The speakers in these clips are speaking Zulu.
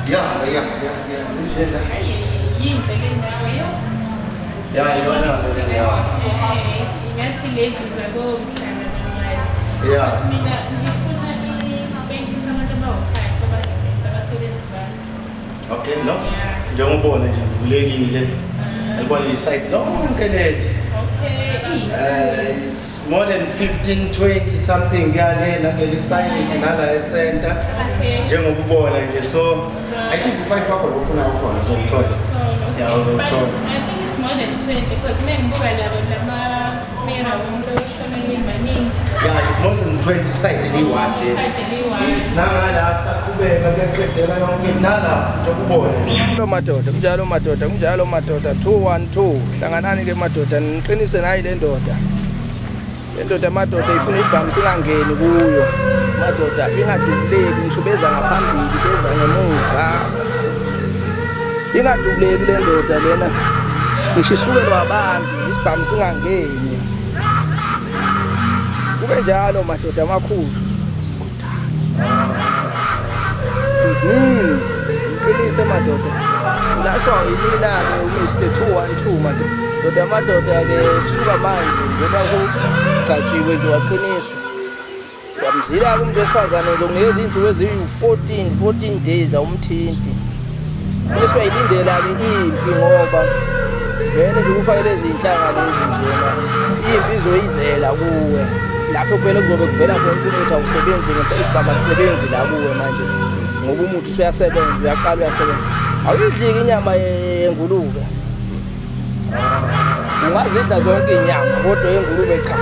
Yeah. Zinjena. Yinhle ke ndawo yo. Yeah, yeah. Ngathi lezi zakomhlanga namali. Yeah. Mina ngifuna i-space sabantu abawu-5 abasebenzi bami. Okay, no? Njengobona nje vulekile. Elibona isite lonke leli. Okay. It's more than 15, 20 something kuyalena ngeli site nala e-center. Njengoba ubona nje so I think u5 wakho lo ufuna ukhona uzokuthola. Yeah, uzokuthola. I think it's more than 20 because mengibuka labo lama-mera wonke oshona maningi. Yeah, it's more than 20 site eliyi-1 le. Yes, nangala kusaqhubeka kuyaqedeka yonke nala njengoba ubona. Kunjalo madoda 212 hlanganani ke madoda niqinise nayi le ndoda. Le ndoda madoda ifuna isibhamu singangeni kuyo. Madoda ingadubuleki ngisho beza ngaphambili beza ngemuva. Ingadubuleki le ndoda lena. Ngisho isukelwa abantu isibhamu singangeni. Kube njalo madoda amakhulu. Qinise madoda. Lasho yimina-ke uMr 212 madoda. Amadoda-ke kusuka manje ngoba kucatshiwe nje waqiniswa. Yamzila-ke umuntu wesifazane ngizokunikeza izinsuku eziyi-14 days awumthinti. Bese uyayilindela-ke impi ngoba vele nje kufake lezi iy'nhlanga lezi njena. Impi izoyizela kuwe. Lapho kuphela kuzobe kuvela khona ukuthi awusebenzi ngempela isibhamu asisebenzi la kuwe manje. Ngoba umuntu usuyasebenza uyaqala uyasebenza. Awuyidliki inyama yengulube. Ungazidla zonke inyama kodwa yengulube cha.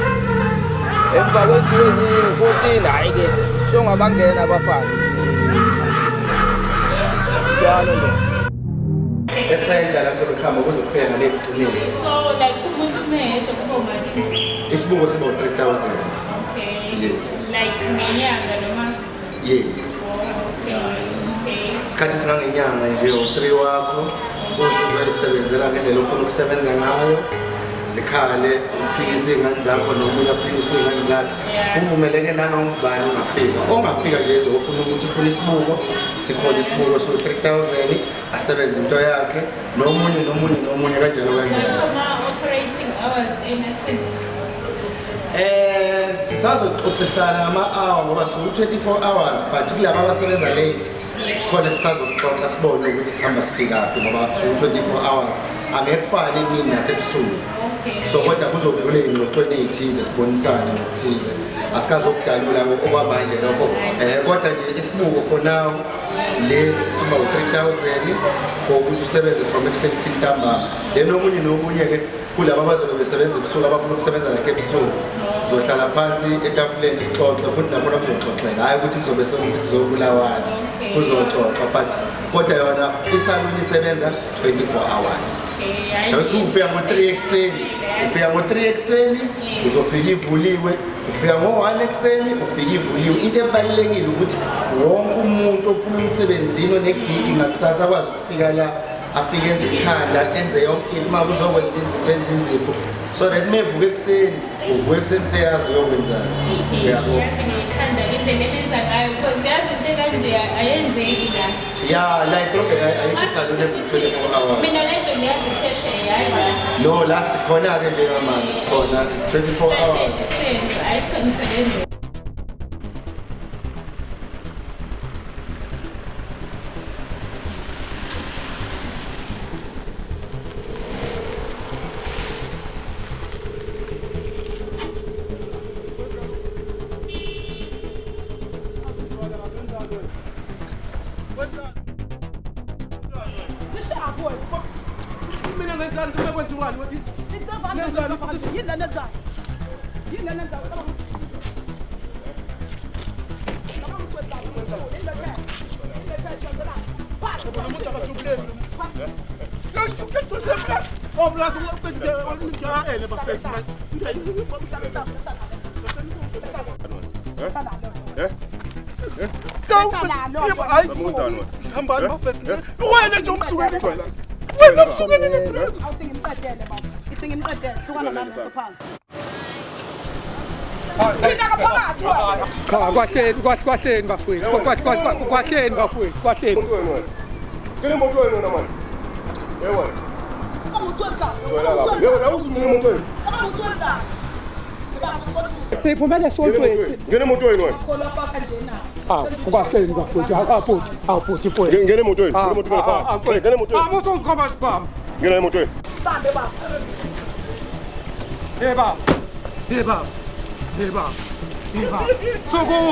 Emva kwethu eziyi-14 hayi-ke songabangena abafazi. Njalo nje. Esayenda lapho lokuhamba kuzokufika ngale ekugcineni. So like umuntu umehlo kuba malini? Isibuko siba u-3,000. Okay. Yes. Like ngenyanga noma? Yes. Okay. Isikhathi singangenyanga nje u3 wakho uzosebenzela ngendlela ofuna ukusebenza ngayo. Sikhale uphikise izingane zakho nomunye aphikise izingane zakhe. Uvumeleke nangobani ongafika. Ongafika nje ezofuna ukuthi ufuna isibuko, sikhona isibuko so-3,000 asebenze into yakhe nomunye kanjalo. Operating hours anything. Sisazoxoxisana ngama-hour ngoba siku-24 hours but kulabo abasebenza late khona sisazoxoxa sibone ukuthi sihamba sifikaphi ngoba siku-24 hours angeke kufane emini nasebusuku. So kodwa kuzovula ey'ngxoxweni ey'thize sibonisane ngokuthize asikazokudalula okwamanje lokho kodwa nje isibuko for now lesi suba u-3,000 for ukuthi usebenze from ekuseni kuthi ntambama. Then nomunye-ke kulabo abazobe besebenza ebusuku abafuna ukusebenza lakho ebusuku sizohlala phansi etafuleni sixoxe futhi nakhona kuzoxoxeka hayi ukuthi kuzobe sekuthi kuzobulawana kuzoxoxa but kodwa yona isaluni isebenza 24 hours. Shawuthi ufika ngo-3 ekuseni ufika ngo-3 ekuseni uzofika ivuliwe, ufika ngo-1 ekuseni ufika ivuliwe. Into ebalulekile ukuthi wonke umuntu ophuma emsebenzini onegigi ngakusasa akwazi ukufika la afike enze ikhanda enze yonke into uma kuzokwenza inzipho so that mevuka ekuseni uvuka ekuseni seyazi uyokwenzani. Yabo. Yeah, like ayikho isaluni every 24 hours. Mina lento ngiyazi iphesheya hayi. No, la sikhona-ke njengamanje sikhona it's 24 hours. Ayisonisebenze. Kwahleni bafowethu, kwahleni bafowethu, kwahleni. Ngene moto wena wena manje. Wena. Joyela lapha. Yebo, awuzungene moto wena. Siphumele sontweni. Ngene moto wena wena. Ungahleli kafuthi awufuthi futhi. Ngene moto wena. Ngene moto wena. Ngene moto wena. Musongikhoma sibamba. Ngene moto wena. Sambe baba.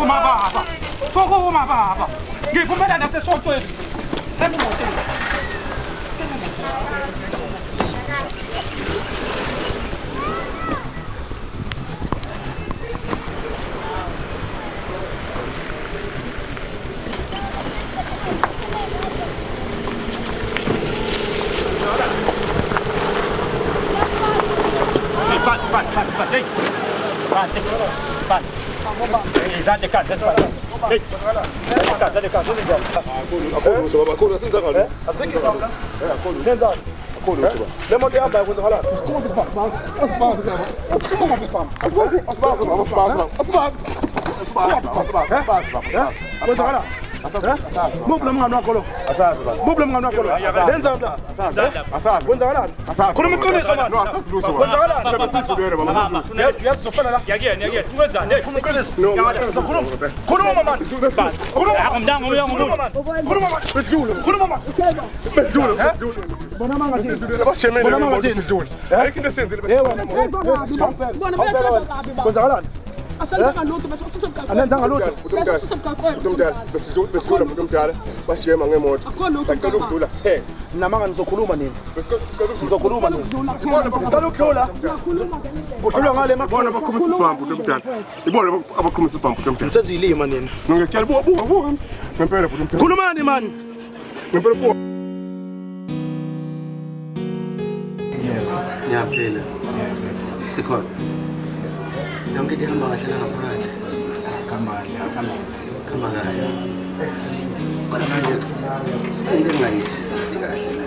Baba. Sokuma baba. Ngiphumela nasesontweni. Emotweni. Asenza lutho bese ususemgaqweni. Anenzanga lutho. Bese ususemgaqweni. Umdala besidlula umuntu omdala basijema ngemoto. Sacela ukudlula. Namanga nizokhuluma nini? Nizokhuluma nini? Ngicela ukudlula. Kudlula ngale Bona bakhumisa ibhambu lomdala. Ibona abakhumisa ibhambu lomdala. Senze ilima nini? Ngiyakutshela buka. Ngempela futhi umdala. Khulumani man. Ngempela buka. Ngiyaphila. Sikhona. Yonke into ihamba kahle la ngaphakathi. Khamba kahle. Kodwa manje into engayizwisisi kahle la.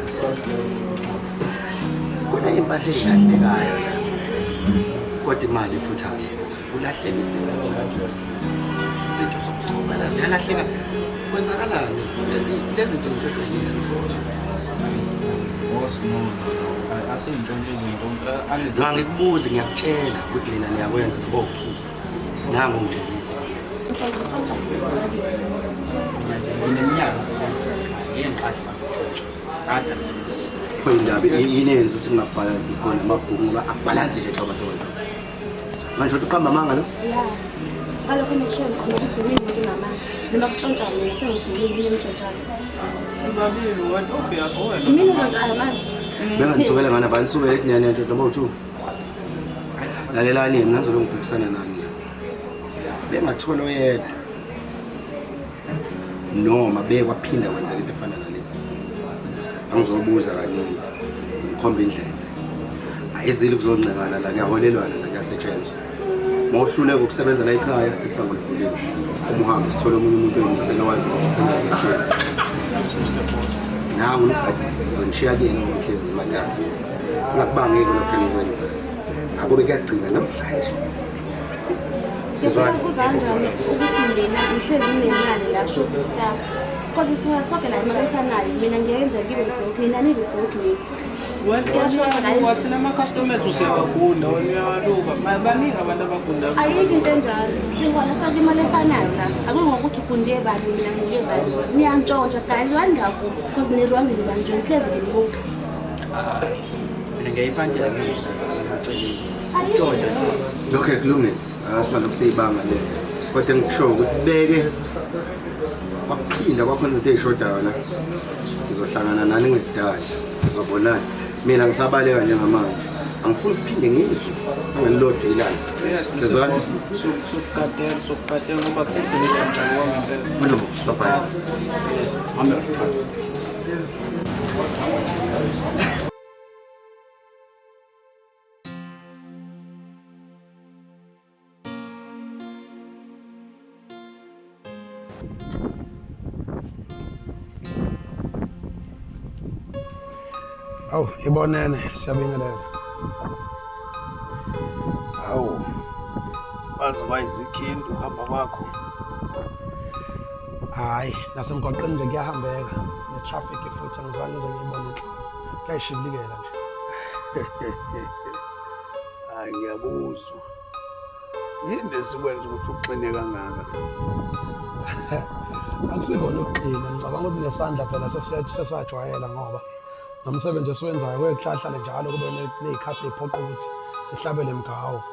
Kuna impahla ezilahlekayo la. Kodwa imali futhi angekho. Ulahleka izinto zokuchoma la ziyalahleka. Kwenzakalani? Lezi zinto ngijojwayele futhi. Ngikubuze ngiyakutshela ukuthi mina niyakwenza ngobothuka. Nangu ngitshela. Indaba inenze ukuthi ngingabhalansi khona amabhuku ngoba akubhalansi nje thoba thoba. Manje uthi uqamba amanga lo? Ya. Kalo connection khona ukuthi yini into namanga. Noma kutshontsha mina sengithi yini emtshontshana. Sibabili wena obvious wena. Mina ngitshaya manje. Benganisukela ngana bani sukela ekunyane nje noma u2. Lalelani mina ngizolo ngiphikisana nani. Bengathola oyedwa. Noma bekwaphinda kwenzeka into efana nalezi. Angizobuza kaningi. Ngikhomba indlela. Ayizile kuzoncengana la kuyaholelwana la kuyasetshenzwa. Mawuhluleka ukusebenza la ekhaya isango livulile. Uma uhambe sithola omunye umuntu oyingisela wazi ukuthi ufuna ukushaya. Nawu ngibhadi ngishiya kuyena ngohlezi ematasa. Singakubangeki lokho engikwenza. Ngakho bekuyagcina namhlanje. Sizwana kuzanjani ukuthi mina ngihlezi nginemali la short staff. Kodwa sifuna sonke la imali efanayo. Mina ngiyenza kibe broke. Mina nibe broke ni. Wathi nama-customers usiyabagunda uyaluka baningi abantu abagunda. Ayikho into enjalo. Singona sonke imali efanayo la. Akungokuthi ugunde bani mina ngiye bani. Niyantshontsha guys wangakho because nirwambile banje ngihlezi ngilibuka. Mina ngiyayiphandela Okay, kulungile. Asingalokhu siyibanga le. Kodwa ngisho ukuthi beke kwaphinda kwakhona izinto ezishodayo la. Sizohlangana nani ngedala. Sizobonana. Mina ngisabaleka njengamanje. Angifuni ukuphinde ngizwe angelilodwa ilanga. Sizwana. Sokukadela ngoba kusenzele kanjani wangempela. Ulo, bye. Awu, ibonene siyabingelela. Awu. Wazi wayizikhinda uhamba kwakho. Hayi, nasemgwaqeni nje kuyahambeka. traffic futhi angizange ngize ngiyibone inhloko. Kuyayishibilikela nje. Hayi ngiyakuzwa. Yini esikwenza ukuthi uxine kangaka? Akusikona ukuxina, ngicabanga ukuthi nesandla phela sesajwayela ngoba nomsebenzi esiwenzayo kwekuhlahlale njalo kube nezikhathi eziphoqa ukuthi sihlabele mgawo.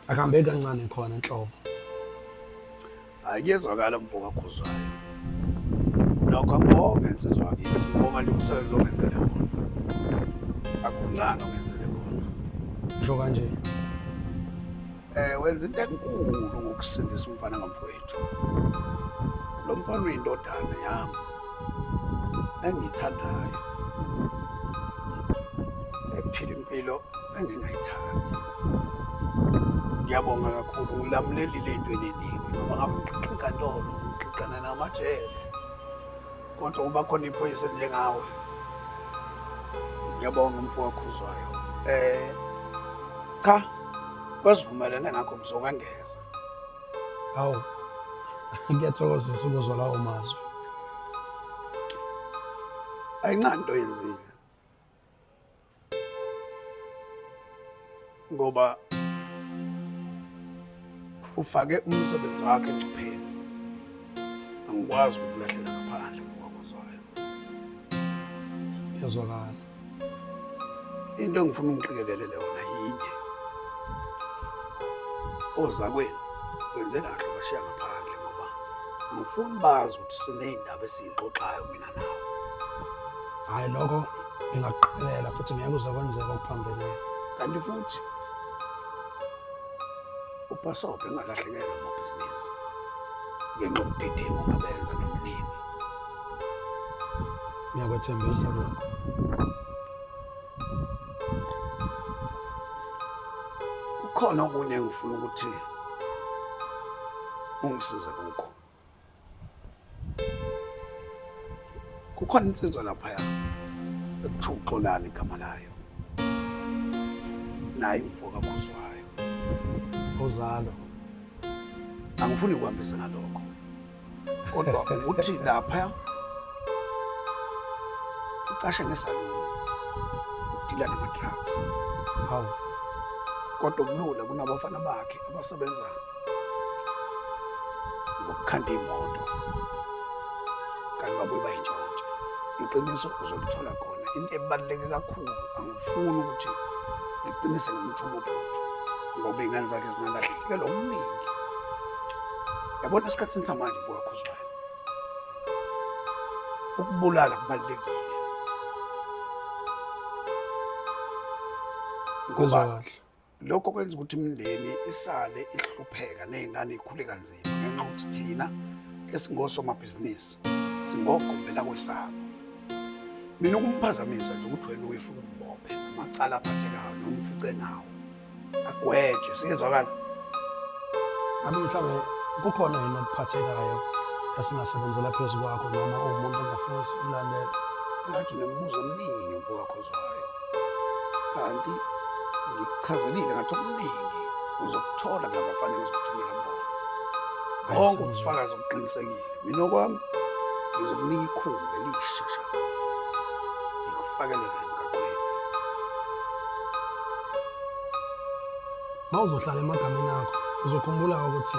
Akahambe kancane khona enhlobo. Hayi kuyezwakala mvuka khuzwayo. Lokho angibonge insizwa yakithi, ngibonga nje umsebenzi ongenzele wona. Akuncane ongenzele wona. Ngisho kanje. Wenza into enkulu ngokusindisa umfana ngamfowethu. Lo mfana uyindodana yami engiyithandayo. Ephila impilo engingayithandi. Ngiyabonga kakhulu ulamlelile entweni eningi ngoba ngabe ngixoxa inkantolo, ngixoxana namajele. Kodwa uba khona iphoyisa njengawe. Ngiyabonga umfowethu okhuzwayo. Cha. Wasivumelene ngakho ngizokangeza. Hawu. Ngiyathokozisa ukuzwa lawo mazwi. Ayincane into yenzile. Ngoba ufake umsebenzi wakhe engcupheni. Angikwazi ukulahlela ngaphandle ngokwakuzwayo. Yazwakala. Into engifuna ungiqikelele yona yinye. Ozakwenu wenze kahle bashiya ngaphandle ngoba ngifuna bazi ukuthi sineyindaba esixoxayo mina nawe. Hayi lokho ngingakuqelela futhi ngiyakuzwa kwenzeka okuphambene. Kanti futhi uPasope engalahlekelwa amabhizinisi ngenxa yobudedengu ngabenza nomnini. Ngiyakwethembisa lokho. Kukhona okunye engifuna ukuthi ungisize kukho. Kukhona insizwa lapha ekuthuxolana igama layo. Nayi umfoka khuzwayo. Uzalo. Angifuni ukuhambisa ngalokho. Kodwa ukuthi lapha uqashe ngesaluni. Udila nama-drugs. Hawu. Kodwa kulula kunabafana bakhe abasebenza ngokukhanda imoto. Kanti babuye bayintshontshe. Iqiniso uzolithola khona. Into ebaluleke kakhulu angifuni ukuthi ngiqinise ngomthumo ophuthu. Ngoba ingane zakhe zingalahlekelwa okuningi. Yabona esikhathini samanje buyakhuzwayo. Ukubulala kubalulekile. Ngoba lokho kwenza ukuthi imindeni isale ihlupheka nezingane ikhule kanzima ngenxa yokuthi thina esingosomabhizinisi singogombela kwesabo. Mina ukumphazamisa nje ukuthi wena uyifuna umbophe amacala aphathekayo noma umfice nawo. Agwetshwe siyezwakala. Abi mhlawumbe kukhona yini okuphathekayo esingasebenzela phezulu kwakho noma umuntu ongafuni ukulandela. Ngathi nemibuzo eminingi mfowethu khuzwayo. Kanti ngichazelile ngathi okuningi uzokuthola ngabafanele uzokuthumela bona. Bonke ubufakazi obuqinisekile. Mina okwami ngizokunika ikhumbi elishesha. Ngikufakele emgaqweni. Mawuzohlala emagameni akho uzokhumbula ukuthi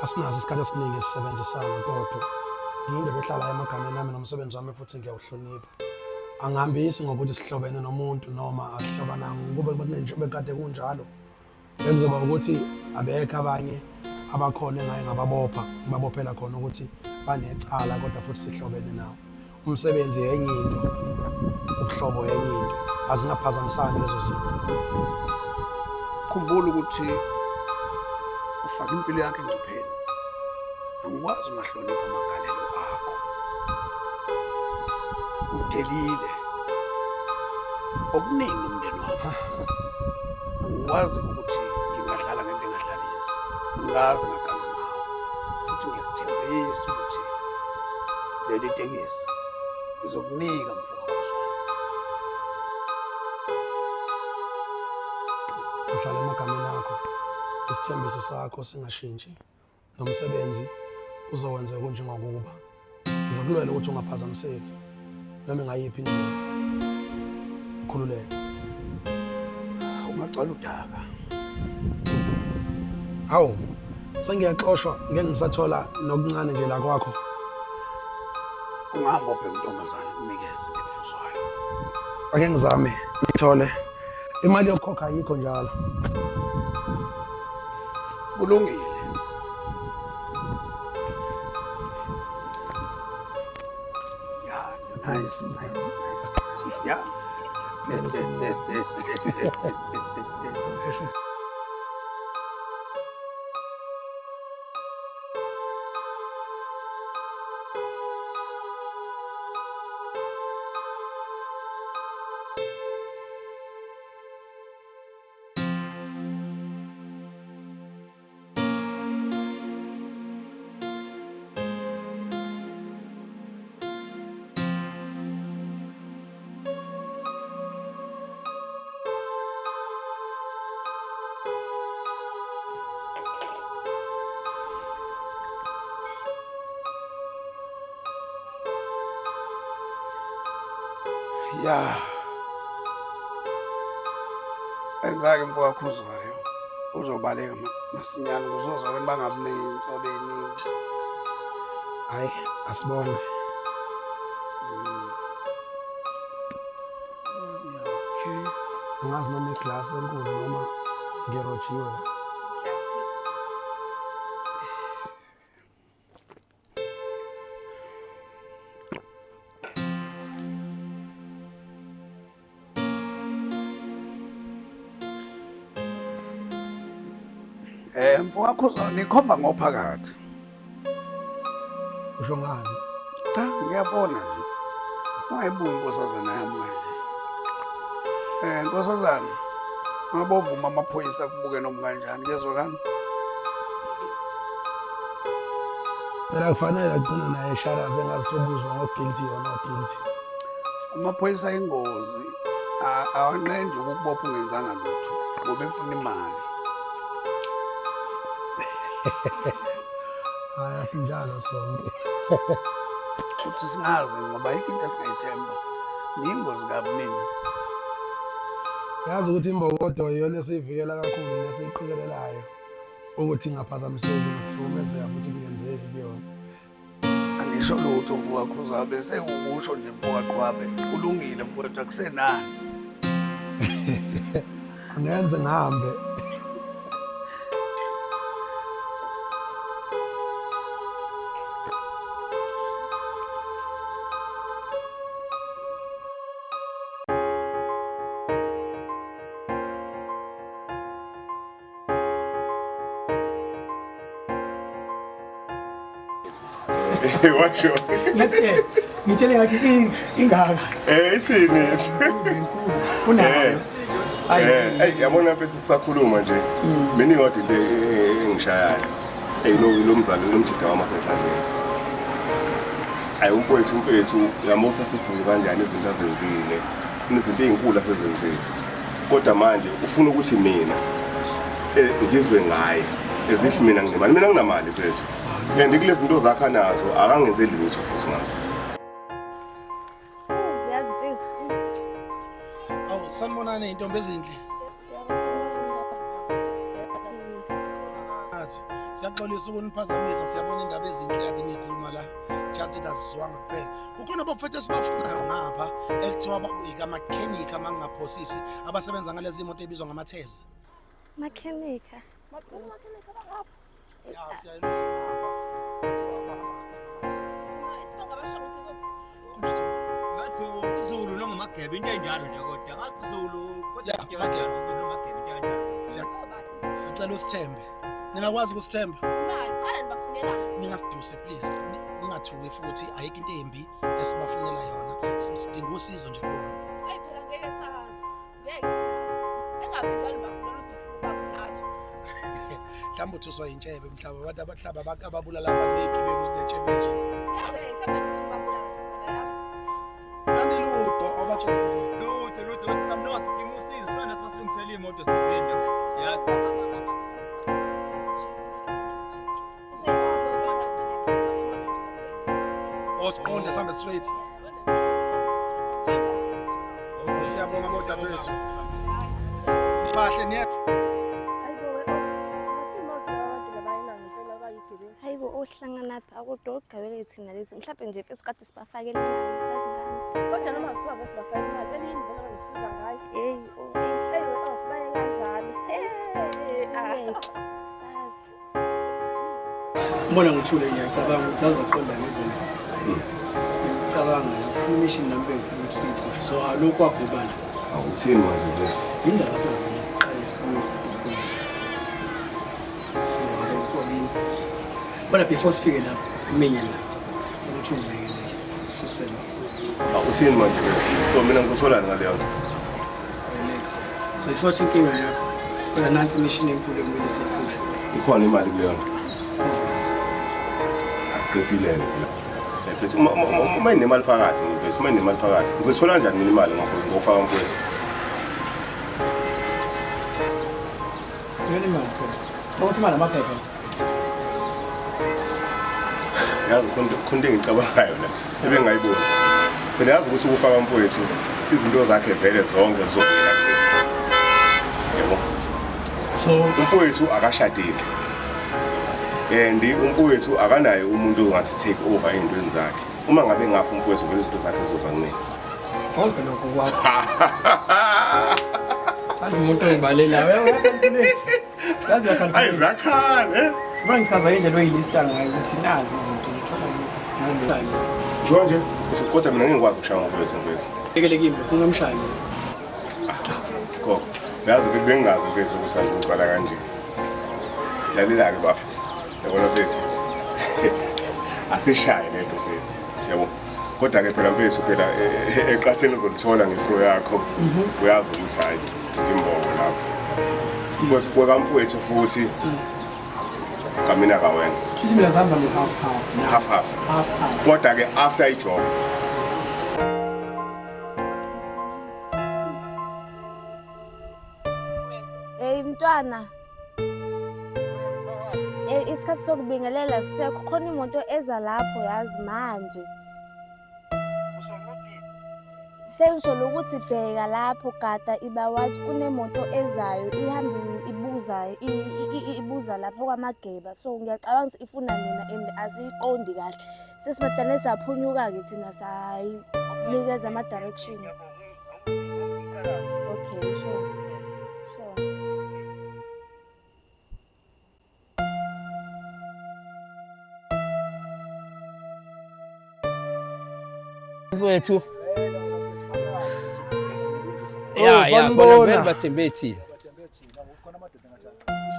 asinazo isikhathi esiningi esisebenzisana kodwa ngiyindoda ehlala emagameni ami nomsebenzi wami futhi ngiyawuhlonipha. Angihambisi ngokuthi sihlobene nomuntu noma asihlobananga kube njengoba kade kunjalo. Benzeba ukuthi abekho abanye abakhona engaye ngababopha babophela khona ukuthi banecala kodwa futhi sihlobene nawo. Umsebenzi yenye into, ubuhlobo yenye into. Azingaphazamisani lezo zinto. Khumbula ukuthi ufaka impilo yakhe engcupheni. Angikwazi ungahlonipha amagalelo akho. Udelile. Okuningi umndeni wakho. Angikwazi ukuthi ngingadlala ngento engadlalisi. Ngazi ngaganga ngawo. Futhi ngiyakuthembisa ukuthi leli tekisi ngizokunika mfowethu. Uhlala emagameni akho. Isithembiso sakho singashintshi. Nomsebenzi uzokwenzeka kunjengokuba ngizokulwela ukuthi ungaphazamiseki noma ngayiphi indlela ukhululeke. Ungacala udaka. Hawu sengiyaxoshwa ngeke ngisathola nokuncane nje la kwakho. Ungahamba ubheke intombazana kunikeze lephuzwayo. Ake ngizame ngithole imali yokukhokha ayikho njalo. Kulungile. Yeah, nice. Yeah. Ya. Enzake mfowethu Khuzwayo. Uzobaleka masinyane kuzoza abantu bangabuningi inhlobo eningi. Hayi asibonge. Okay. Angazi noma iglasi enkulu noma ngirojiwe. Mfowethu Khuzwayo nikhomba ngophakathi. Usho ngani? Cha, ngiyabona nje. Ungayibuki inkosazana yami manje. Nkosazana. Ngabovuma amaphoyisa kubuke noma kanjani kezwakani? Phela kufanele agcine naye esharaze engasobuzwa ngo-guilty or not guilty. Amaphoyisa ingozi awanqendi ukubopha ungenzanga lutho ngoba efuna imali. Hayi asinjalo sonke. Futhi singazi ngoba yikho into esingayithemba. Niyingozi kabi nini. Yazi ukuthi imbokodo iyona esivikela kakhulu nesiqhikelelayo ukuthi ingaphazamiseki nokuhlukumezeka futhi kungenzeki kuyona. Angisho lutho mfowethu Khuzwayo bese ukusho nje mfowethu Qwabe. Kulungile mfowethu akusenani. Angenze ngihambe. Washo. Ngitshele ngathi ingaka. Ithini? Unayo. Hey, yabona mfethu sisakhuluma nje. Mina ingodi into engishayayo. Lo mzali lomjida wamasethandeni. Ayi umfowethu yamusa sisivuke kanjani izinto azenzile. Izinto ezinkulu asezenzile. Kodwa manje ufuna ukuthi mina ngizwe ngaye. Ezif mina nginemali. Mina nginamali mfethu. Kanti kulezi zinto zakha nazo akangenzeli lutho futhi ngazo. Uyazi mfethu. Awu sanibonani intombi ezinhle. Athi siyaxolisa ukuniphazamisa siyabona indaba ezinhle yakhe nikhuluma la. Just it asizwanga kuphela. Kukhona abafethu esibafunayo ngapha ekuthiwa amakhenika mangaphosisi abasebenza ngalezi imoto ebizwa ngamathezi. Makhenika. Ya siyayilunga ngapha. Kuthiwa bahamba ngamathezi. Isibonga basho ukuthi Kunjani? Ngathi uZulu noma Magebe into enjalo nje kodwa ngathi Zulu kodwa Ya, into Magebe. enjalo Zulu Magebe into enjalo. Sicela usithembe. Ningakwazi ukusithemba? qala nibafunela Ningasiduse please. Ningathuki futhi ayikho into embi esibafunela yona. Sidinga usizo nje kubona. hayi phela ngeke sazi ngeke engabe njalo bafunela ukuthi ufuna ubabulala Mhlawumbe uthuswa yintshebe mhlawumbe abantu abahlaba ababulala abanezigebengu zinetshebe nje. yabe mhlawumbe ufuna ubabulala yazi Kanti lutho abatshela mfowethu. Lutho samnoa sidinga usizo sifana nasilungisela imoto thizeni. Yazi. asiqonde sambe straight. Siyabonga bodadewethu. Bahle niye. Hayibo ohlangana apha akudogawele thina lezi mhlawumbe nje mfethu kade sibafakela imali sazi ngani kodwa noma kuthiwa besibafakela imali beli indlela abasiza ngayo hey wena sibaye kanjalo Mbona ngithule ngiyacabanga ukuthi azaqonda ngezinto. Ngicabanga la mission nami bengifuna ukuthi siyifushe. So alokho akubala. Awuthini manje mfethu? Indaba singafuna siqale sikhulu. Kodwa before sifike lapho mina la ukuthi ungibekele susela. Awuthini manje mfethu? So mina ngizosolana ngaleyo nto. Relax. So isothi inkinga yakho. Kodwa nansi mission enkulu ekumele siyikhuphe. Ikhona imali kuleyo nto. Conference. Aqedile la. Mfethu uma inemali phakathi mfethu, uma inemali phakathi. Ngizothola kanjani mina imali ngofaka mfethu? Yini manje? Thokoza imali amaphepha. Yazi khonde ngicabangayo la. Ebengayibona. Phela yazi ukuthi ukufaka mfethu izinto zakhe vele zonke zona. Yebo. So Umfowethu akashadile. Umfowethu akanayo umuntu ongathi take over ezintweni zakhe. Uma ngabe ngafa umfowethu vele izinto zakhe zizozanele. konke lokho kwakho. Sani umuntu oyibalela wewe yazi yakho. Ayizakhane. Bangichaza indlela oyilista ngayo ukuthi nazi izinto zithola ngalo. Nje kodwa mina ngingikwazi ukushaya umfowethu mfethu. Ekelekile ungamshaya. Skoko. Yazi ukuthi bengazi mfethu ukuthi angiqala kanje. Lalela ke bafu. Yabona mfethu. Asishaye lento mfethu. Yabo. Kodwa ke phela mfethu phela eqatheni uzolithola ngefro yakho. Uyazi ukuthi hayi ngimbobo lapho. Kweka mfowethu futhi kamina ka wena. Kithi mina zihamba Half. Kodwa ke after ijob. hey mntwana isikhathi sokubingelela sisekho khona imoto eza lapho yazi manje sengisho ukuthi bheka lapho gada ibawathi kunemoto ezayo ihamba ibuza lapho kwamageba so ngiyacabanga ukuthi ifuna mina and asiqondi kahle sesimadane saphunyuka ke thina sayinikeza ama direction okay sure Mfowethu. Sanibona. Bathembethi.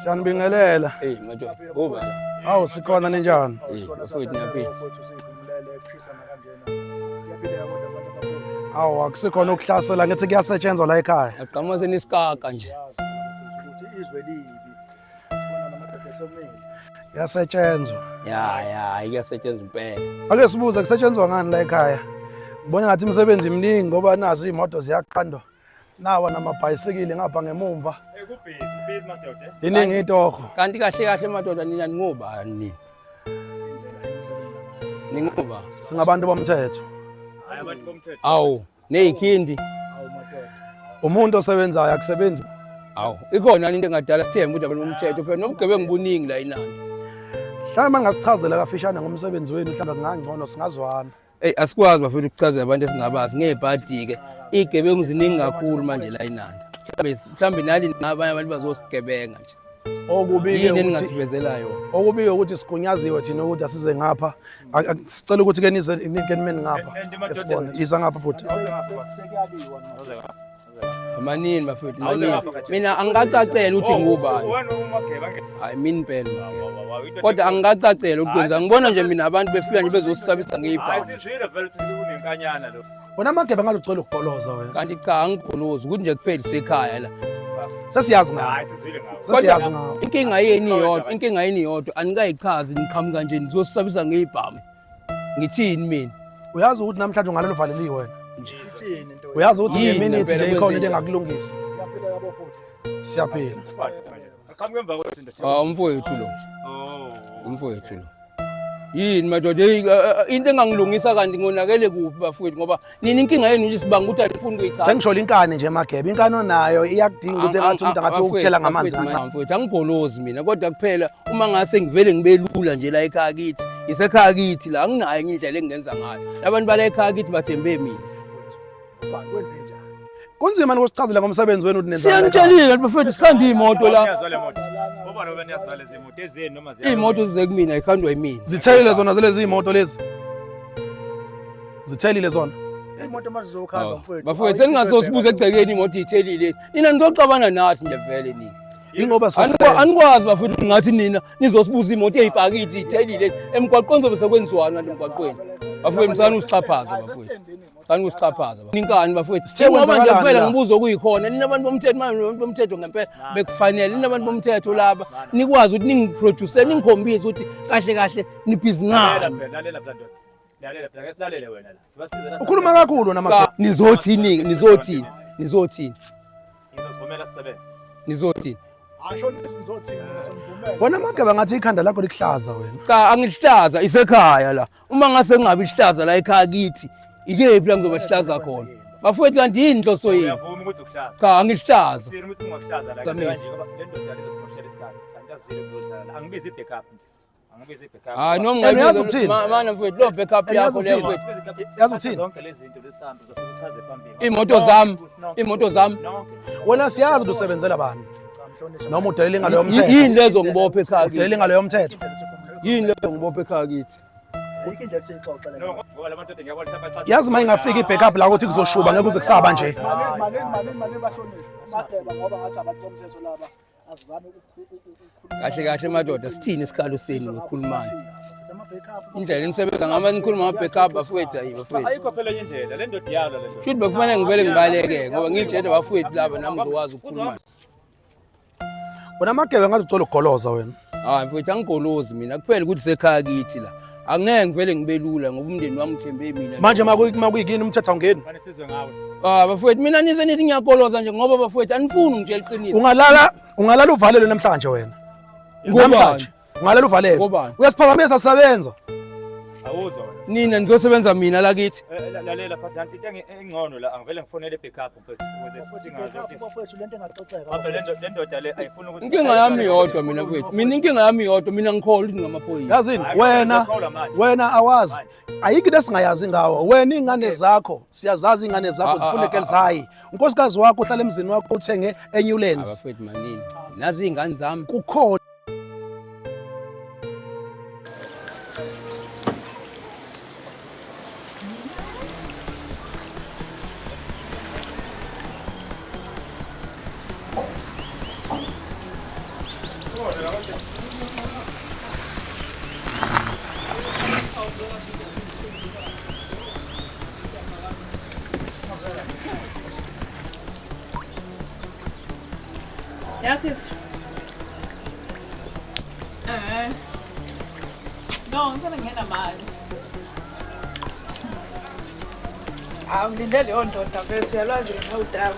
Siyanibingelela. Madoda. Oba. Hawu sikhona ninjani? Mfowethu naphi? Hawu akusikhona ukuhlasela ngithi kuyasetshenzwa la ekhaya. Aqhamuka senisikaka nje. Izwe libi. Sibona namadoda ehlomeni. Yasetshenzwa. Iyasetshenzwa impela. Ake sibuze kusetshenzwa ngani la ekhaya? Ngibona ngathi imisebenzi eminingi ngoba nazi imoto ziyaqandwa. Nawa namabhayisikili ngapha ngemumva. Kubhizi madoda. Iningi itoho. Kanti kahle madoda nina ningobani? Ningoba Singabantu bomthetho. Hayi abantu bomthetho. Awu, nezikhindi. Umuntu osebenzayo akusebenzi. Awu, ikhona into engadala sithembe ukuthi abantu bomthetho phela nomgebengu buningi la inandi. Mhlawumbe mangasichazela kafishane ngomsebenzi wenu mhlawumbe kungangcono singazwana. Asikwazi bafuna ukuchazela abantu esingabazi ngebhadi ke. Igebengu ziningi kakhulu manje la inandi. Mhlawumbe nali nabanye abantu bazosigebenga nje. Okubike ukuthi ningasibezelayo. Okubike ukuthi sigunyaziwe thina ukuthi asize ngapha. Sicela ukuthi ke nize nimeni ngapha. Esibone iza ngapha futhi. Amanini bafethu manini. Mina angicacela ukuthi ngubani. Wena umageba ngithi. Hayi mina impela. Kodwa angicacela ukwenza ngibona nje mina abantu befika nje bezosisabisa ngeyiphathi. Ayisizwile vele ukuthi kunenkanyana lo. Wona amagebe ngathi ucela ukubholoza wena. Kanti cha angigolozi ukuthi nje kuphela sekhaya la. Sesiyazi ngawo. Ayisizwile ngawo. Sesiyazi ngawo. Inkinga yini yodwa anikayichazi niqhamuka nje nizosisabisa ngeyibhamu. Ngithini mina? Uyazi ukuthi namhlanje ungalelo valeliwe wena. Uyazi ukuthi ngeminute nje ikhona into engakulungisa. Siyaphila. Aqhamuke emva kwethu nje. Umfowethu lo. Oh. Umfowethu lo. Yini madoda into engangilungisa kanti ngonakele kuphi bafowethu ngoba nini inkinga yenu nje sibanga ukuthi alifuni ukuyichaza. Sengisholo inkani nje Magebe, inkani onayo iyakudinga ukuthi engathi umuntu angathi ukuthela ngamanzi kancane. Mfowethu angibholozi mina kodwa kuphela uma ngase ngivele ngibe lula nje la ekhaya kithi. Isekhaya kithi la anginayo enye indlela engenza ngayo. Labantu bala ekhaya kithi bathembe mina. Kwenze njani? Kunzima ukusichazela ngomsebenzi wenu unenza. Siyanitshelile bafowethu sikhanda imoto la. Ngoba lo bani yasidala lezi moto ezeni noma Imoto zize kumina ikhandwa yimina. Zithelile zona lezi imoto lezi. Zithelile zona. Imoto manje zokhamba mfowethu. Bafowethu seningasosibuza egcekeni imoto ithelile. Nina nizoxabana nathi nje vele nini. Ingoba anikwazi bafowethu ngathi nina nizosibuza imoto eyibhakidi ithelile emgwaqweni zobe sekwenziwana ngale mgwaqweni. Bafowethu msana usixhaphaza bafowethu. Kani usixhaphaza ninkani bafowethu ngoba nje kuphela ngibuzo kuyikhona nina abantu bomthetho manje abantu bomthetho ngempela bekufanele nina abantu bomthetho laba nikwazi ukuthi ningiproduce ningikhombise ukuthi kahle kahle nibhizinisi lalela phela ngesilalele wena la basiza ukhuluma kakhulu nama nizothini ngizosivumela sisebenze nizothini Asho nizothini ngisomvumela. wona Magebe ngathi ikhanda lakho likuhlaza wena. Cha angilihlaza isekhaya la uma ngase ngabe ihlaza la ekhaya kithi ikephi la ngizoba sihlaza khona bafowethu kanti yini inhloso yini uyavuma ukuthi ukuhlaza cha angilihlaza sini ukuthi ungakuhlaza la nje ngoba le ndoda lezo simoshela isikhathi kanti azile kuzodlala angibizi ibackup angibizi ibackup hayi noma uyazi ukuthini mana mfowethu lo backup yakho le mfowethu yazi ukuthini zonke lezi zinto lesambu uzofika uchaze phambili imoto zami wena siyazi ukuthi usebenzela abantu noma udelela ngaleyo mthetho yini lezo ngibopha ekhaya kithi udelela ngaleyo mthetho yini lezo ngibopha ekhaya kithi ngoba labantu ngiyabona hlapha yazi manje ingafika ibackup la ukuthi kuzoshuba ngeke uze kusaba nje Mali bahlonishwa. Mageba ngoba ngathi abantu bomthetho laba asizame kahle madoda sithini isikhalo senu ngikhulumani indlela enisebenza ngama nikhuluma ngama-backup bafowethu ayi bafowethu ayikho phela enye indlela le ndoda iyalo le ndoda shuthi bekufanele ngivele ngibaleke ngoba ngitshela bafowethu laba nami ngizokwazi ukukhuluma wena Magebe ngathi ucela ukugoloza wena. hayi mfowethu angigolozi mina kuphela ukuthi sekhaya kithi la angeke ngivele ngibe lula ngoba umndeni wami uthembe mina Manje makuyikini umthetho awungeni. fanele sizwe ngawe bafowethu mina nize nithi ngiyagoloza nje ngoba bafowethu anifuni ngitshela iqiniso Ungalala uvalele namhlanje wena. Ngobani? Namhlanje ungalala uvalele. Ngobani? Uyasiphakamisa sabenza. awuzwa wena nina nizosebenza mina la kithi lalela phatha into engcono la angivele ngifonele ibackup mfethu ukuze singazothi bafowethu lento engaxoxeka. Apha le ndoda le ayifuni ukuthi inkinga yami yodwa mina mfowethu mina inkinga yami yodwa mina ngikholwa ukuthi ngamaphoyisa Yazini wena awazi ayikho into esingayazi ngawo wena ingane zakho siyazazi ingane zakho zifuneke lisayi unkosikazi wakho uhlala emzini wakho uthenge eNewlands bafowethu manini nazi izingane zami kukhona Yasis. No, ngifuna ngena mali. Ngilinde leyo ndoda bese uyalwazi nje udaba.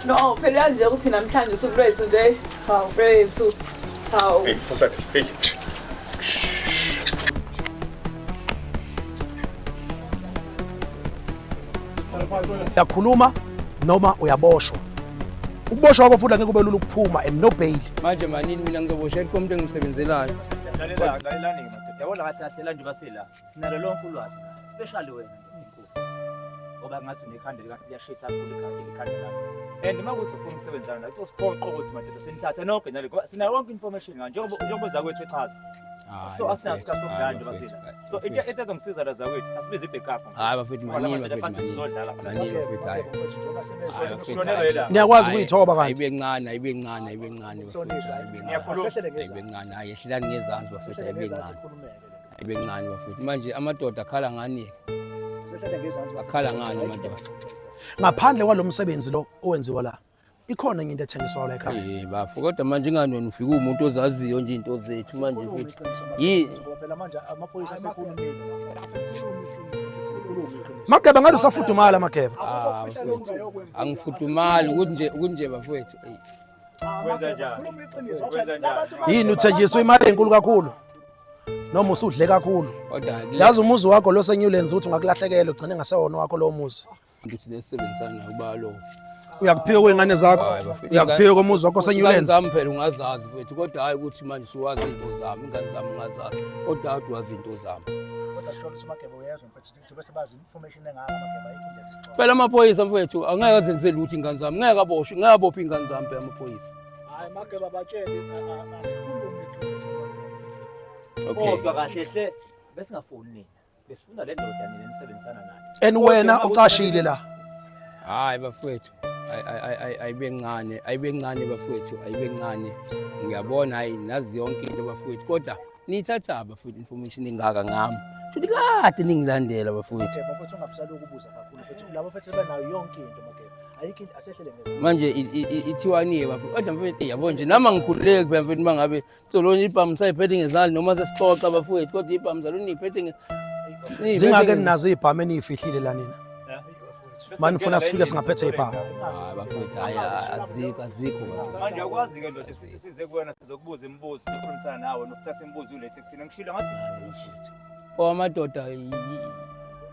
No, phela yazi nje ukuthi namhlanje usuku lwethu nje. Hawu bethu. Hawu. Hey, Fosaka, hey. uyakhuluma noma uyaboshwa. Ukuboshwa kwakho futhi angeke kube lula ukuphuma and no bail. manje manini mina ngizoboshela komuntu engimsebenzelayo lalelani madoda yabona kahle kahle la nje basila sinalo lonke ulwazi especially wena ngoba ngathi unekhanda likathi liyashisa kakhulu ikhanda lakho and makuthi ufuna ukusebenzana nayo usiphoqo ukuthi madoda senithatha nonke nale ngoba sinayo yonke information nga njengoba zakwethu echaza so asinazi isikhathi sokudlala nje basila so into ezongisiza la zakwethu asibize ibackup hayi bafowethu manini sizodlala manini bafowethu hayi Niyakwazi ukuyithoba kanti. ayibe encane ayibe encane ayibe encane bafowethu ayibe encane hayi ehlelani ngezansi bafowethu ayibe encane ayibe encane bafowethu manje amadoda akhala ngani akhala ngani amadoda Ngaphandle kwalomsebenzi lo owenziwa la. ikhona enye into ethengiswayo la ekhaya. Bafo kodwa manje ingani wena ufika umuntu ozaziyo nje into zethu manje futhi yini phela manje amaphoyisa asekhulumile Mageba ngathi usafudumala Mageba. angifudumali ukuthi nje bafowethu Wenza njani? Wenza njani? Yini uthenjiswa imali enkulu kakhulu noma usudle kakhulu kodwa yazi umuzi wakho lo senyulenza ukuthi ungakulahlekela ugcine ngasewona wakho lo muzi ngithi nesebenzisana kuba lo uyakuphiwa kweingane zakho uyakuphiwa komuzi wakho senyulenza zami phela ungazazi mfethu kodwa hayi ukuthi manje suwazi into zami ingane zami ungazazi kodwa athi wazi into zami kodwa sho ukuthi uMageba uyezwa mfethu njengoba sebazi information engaka Mageba ayikho indlela isicelo phela amaphoyisa mfethu angeke azenzele ukuthi ingane zami ngeke aboshwe ngeke abophe ingane zami phela amaphoyisa hayi Mageba batshele asikhulume iqiniso Kodwa kahle hle besingafuni nina. Besifuna le ndoda nina nisebenzisana nayo. and wena ucashile la hayi bafowethu ayibencane bafowethu ayibencane ngiyabona hayi nazi yonke into bafowethu kodwa nithatha bafowethu information engaka ngami futhi kade ningilandela bafowethu bafethu ungabusala ukubuza kakhulu mfethu labo mfethu banayo yonke into Mageba ayikho into asehlele ngezwe manje ithiwaniye bafowethu kodwa mfethu yabo nje nama ngikhululeke bafowethu mangabe solona ibhamu sayiphethe ngezandla noma sesixoxa bafowethu kodwa ibhamu salona iphethe zingake ninazo ibhamu eniyifihlile la nina manje ufuna sifike singaphethe ibhamu bafowethu azikho Manje akwazi ke ndoda size kuwena sizokubuza imibuzo sizokhulumisana nawe nokuthatha imibuzo ulethe kuthina ngishilo ngathi amadoda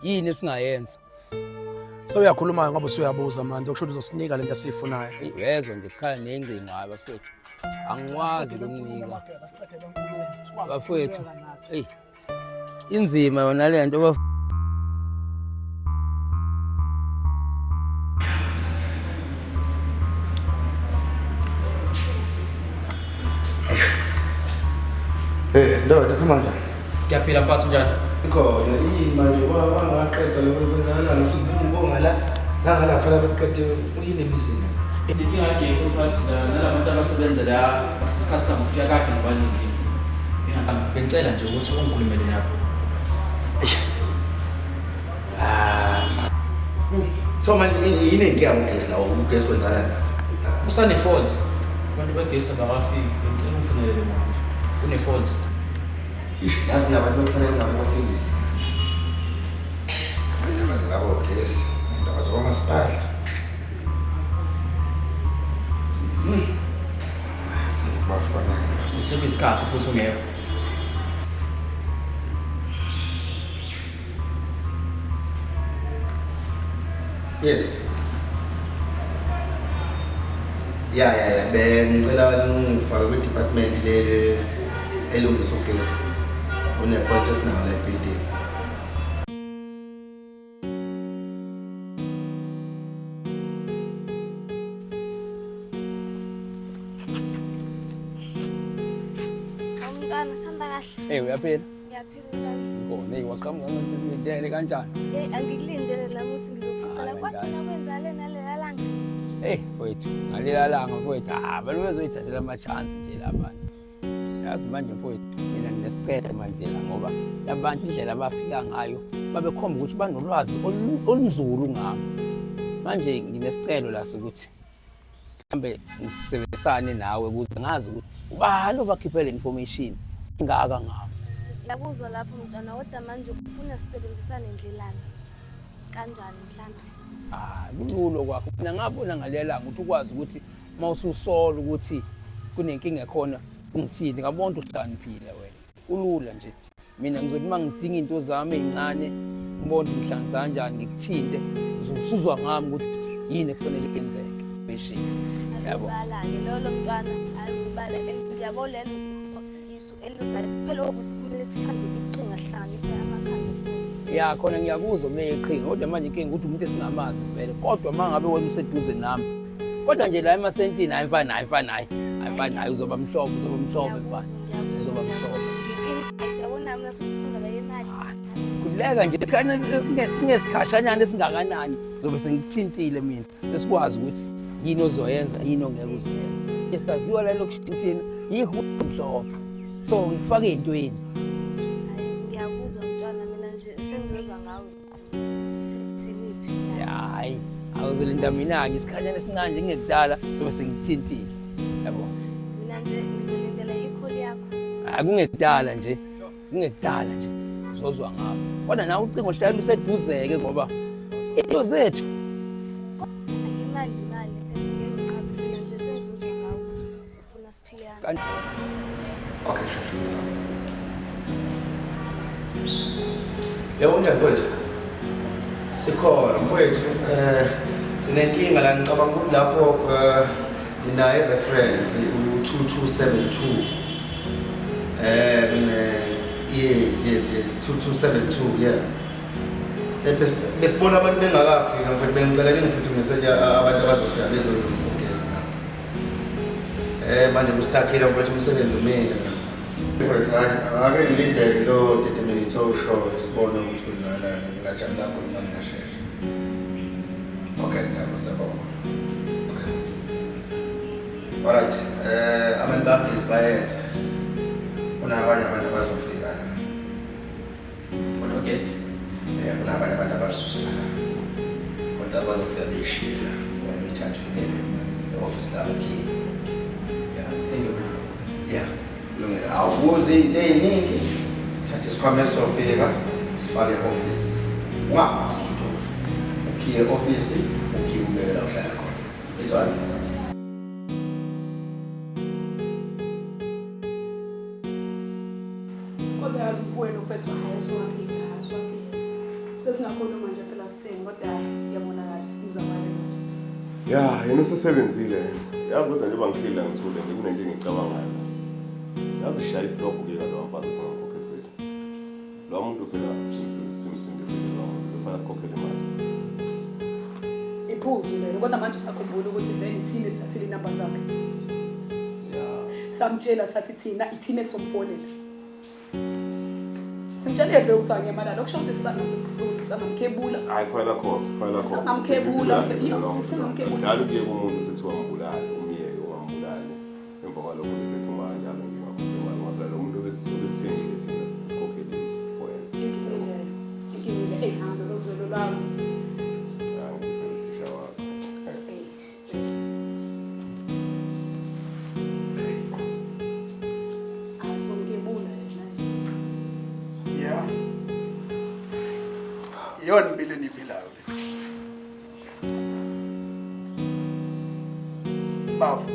yini esingayenza so uyakhuluma ngoba usuyabuza manje okusho uzosinika lento esifunayo yezwa nje khala nengcingo hayi bafowethu angikwazi lokunika bafowethu hey inzima yona lento Ndoda khama njani? Ngiyaphila mphathi njani? Ikhona yini manje wangaqeda lokho kwenzakala ngibonga la ngala fana beqede uyini emizini. Sidinga igesi mphathi nalabantu abasebenza la isikhathi sami kufika kade ngibalindile. Bengicela nje ukuthi ungikhulumele nabo. So manje yini inkinga ngogesi la ugesi kwenzakala la? Usane fault. Abantu begesi abafiki. Ngicela ungifunelele manje. Une fault. Yazi nabantu bekufanele ngabe bafike. Indaba zalabo gesi, indaba zomasipala. Sibafana. Sebesikhathi futhi ungekho. Yes. Ya bengicela ngifake kwi department lele elungisa ugesi. Une fault esinayo la building. Umntwana hamba kahle. uyaphila Ngiyaphila njani? ngone waqhamuka ngidele kanjani Angikulindele namusi ngizofutha la kwathi nakwenzale nalela langa. mfowethu ngalela langa mfowethu abantu bezoyithathela ama chance nje labanye yazi manje mfowethu mina nginesicelo manje la ngoba labantu indlela abafika ngayo babekhomba ukuthi banolwazi olunzulu ngami manje nginesicelo la sokuthi mhlambe ngisebenzisane nawe ukuze ngazi ukuthi ubani obakhiphele information ingaka ngami Yakuzwa lapho mntwana kodwa manje ufuna sisebenzisane endlelana. Kanjani mhlambe? Kululu kwakho mina ngabona ngalela ukuthi ukwazi ukuthi mawususola ukuthi kunenkinga ekhona ungithini ngabona uhlaniphile wena kulula nje mina ngizothi mangidinga into zami ezincane ngibona umhlanganisa kanjani ngikuthinte uzosuzwa ngami ukuthi yini ekufanele kwenzeke beshiya yabo Bala-ke lolo mntwana ayibala ngiyabona isu elibhale phela ukuthi kumele sikhande iqhinga hlanganise amakhanda esibonise. khona ngiyakuzwa kuneqhinga kodwa manje inkinga ukuthi umuntu esingamazi vele kodwa mangabe wena useduze nami kodwa nje la emasentini ayifani uzoba mhlophe mfana uzoba mhlophe Yabona mina sokufunda la yemali. kuleka nje khana singesikhashanyana esingakanani zobe sengithintile mina sesikwazi ukuthi yini ozoyenza yini ongeke uzoyenza esaziwa la lokushintini yikho umhlophe so ngifake intweni Ngiyakuzwa mntwana mina nje sengizozwa ngawe sithi miphi hayi uzolinda mina-ke isikhanyana esincane nje ngingekudala sobe sengithintile yabo. Mina nje ngizolindela ikholi yakho. Hayi kungekudala nje uzozwa ngapho kodwa nawe ucingo hlala luseduzeke ngoba into zethu Imali esuke ngiqaphile nje sengizuzwa ngawo ukuthi ufuna siphikane. Okay, sure. Yebo mfowethu. Sikhona mfowethu sinenkinga la ngicabanga ukuthi lapho ninaye reference u2272 yes 2272 yeah. Besibona abantu bengakafika mfowethu bengicela ningiphuthumise abantu abazofika bezolungisa ugesi lapha. Manje kustakile mfowethu umsebenzi umile lapha. Mfowethu hayi ake ngilindele lo 30 minutes show sibone ukuthi kwenzakalani ngajabula kakhulu manje ngashesha. Okay, ngiyabona sabona. Okay. Alright. Abantu babhizi bayeza. Kunabanye abantu abazofika la. Kodwa guess Kunabanye abantu abazofika la. Kodwa abazofika beshila wena mithathu inene e-office la key. Yeah, single. Yeah. Kulungile. Awubuze into eziningi. Thatha isikhwama sofika sifake e-office. Ungabuzi into. Ukhiye e-office, ukhiye ubeke la uhlala khona. Izwani? Kodwa yazi kuwena ufethu hayiswaphila. Sesingakhuluma nje phela sisini kodwa ngiyabonakala uzamane nje. Ya, yena usesebenzile. Yazi kodwa nje bangiphila ngithule nje kunento engicabangayo. Yazi shaya iflop ke lo mfazi singakhokhesela. Lo muntu phela simsindisile lo muntu kufanele sikhokhele imali. Iphuzu lelo kodwa manje usakhumbula ukuthi vele ithini sithathile inamba zakhe. Yeah. Samtshela sathi thina ithini somfonela. Simtshele lo ukuthi angiyamala lokusho ukuthi sisana sesikhathi sanamkhebula. Hayi kufanele khona. Sanamkhebula sinamkhebula. Dala kuye kumuntu sekuthiwa mbulali umyeke wambulali. Emva kwalokho bese kuphuma njalo ngiyakhuluma ngoba lo muntu besithengile thina sikhokhele for yena. Inkinga ehambe lozwelo lami. Yona impilo eniphilayo le. Bafu.